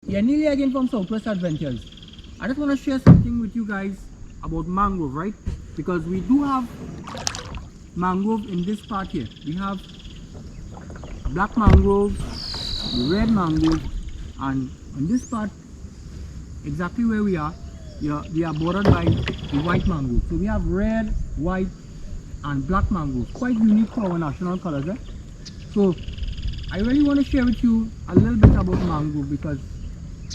Yeah, Neil again from Southwest Adventures. I just want to share something with you guys about mangrove, right? Because we do have mangrove in this part here. We have black mangrove, the red mangrove, and in this part, exactly where we are bordered by the white mangrove. So we have red, white, and black mangrove. Quite unique to our national colors, eh? So I really want to share with you a little bit about mangrove because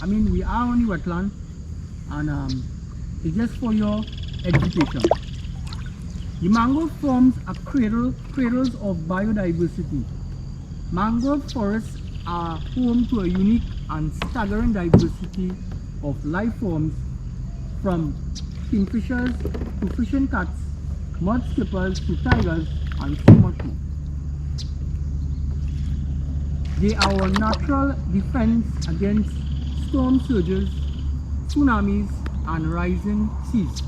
I mean we are on the wetland and it's just for your education. The mangrove forms a cradles of biodiversity. Mangrove forests are home to a unique and staggering diversity of life forms, from kingfishers to fishing cats, mud skippers to tigers, and so much more. They are our natural defense against storm surges, tsunamis, and rising seas.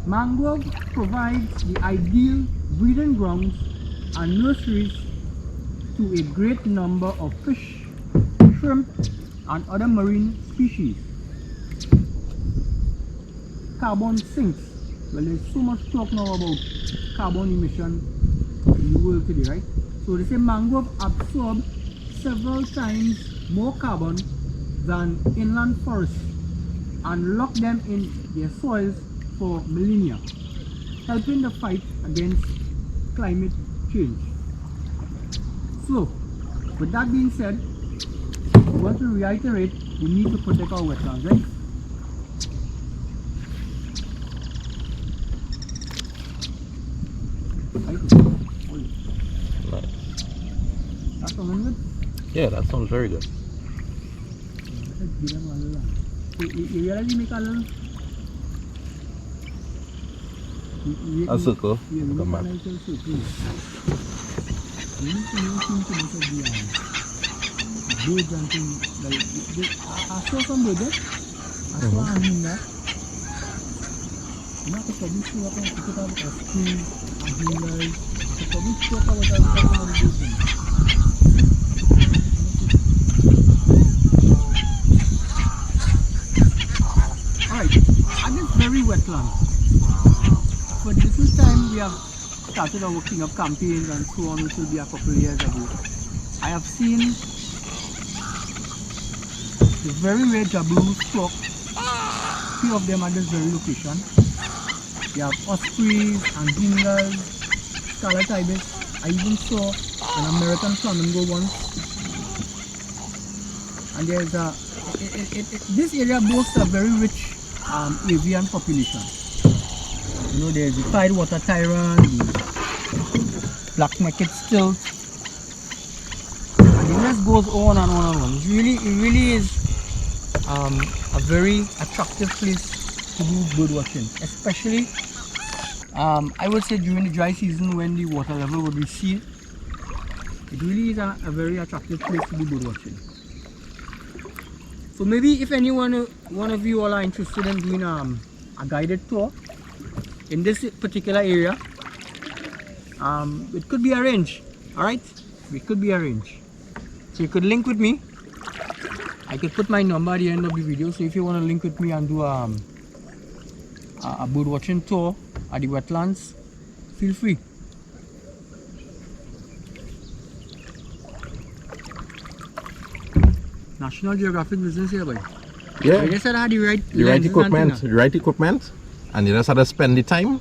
Mangrove provides the ideal breeding grounds and nurseries to a great number of fish, shrimp, and other marine species. Carbon sinks. Well, there's so much talk now about carbon emission in the world today, right? So they say mangrove absorb several times more carbon than inland forests and lock them in their soils for millennia, helping the fight against climate change. So, with that being said, we want to reiterate we need to protect our wetlands, right? Right. That sounds good? Yeah, that sounds very good. You really make a little... A circle. Yeah, we Come make a back. little circle. We need to know things to make a birds and things like I saw some birds, I saw a hyena. You know, I could probably show up and put up a screen, a hyena. I could probably show up what I was talking about the birds. Alright, at this very wetland, for the little time we have started our cleanup campaigns and so on, which will be a couple of years ago, I have seen the very rare jabiru stock, few of them at this very location. We have ospreys and dingas, scarlet ibis. I even saw an American flamingo once. And there's this area boasts a very rich avian population. You know, there's the tidewater tyrant, the black market stilt, and the list goes on and on and on. It really is a very attractive place to do bird watching, especially I would say during the dry season when the water level would recede. It really is a very attractive place to do bird watching. So maybe if one of you all are interested in doing a guided tour in this particular area, it could be arranged. Alright, it could be arranged. So you could link with me. I could put my number at the end of the video, so if you want to link with me and do a bird watching tour at the wetlands, feel free. National Geographic business here, boy. Yeah. I just said I had the right The right equipment, and you just have to spend the time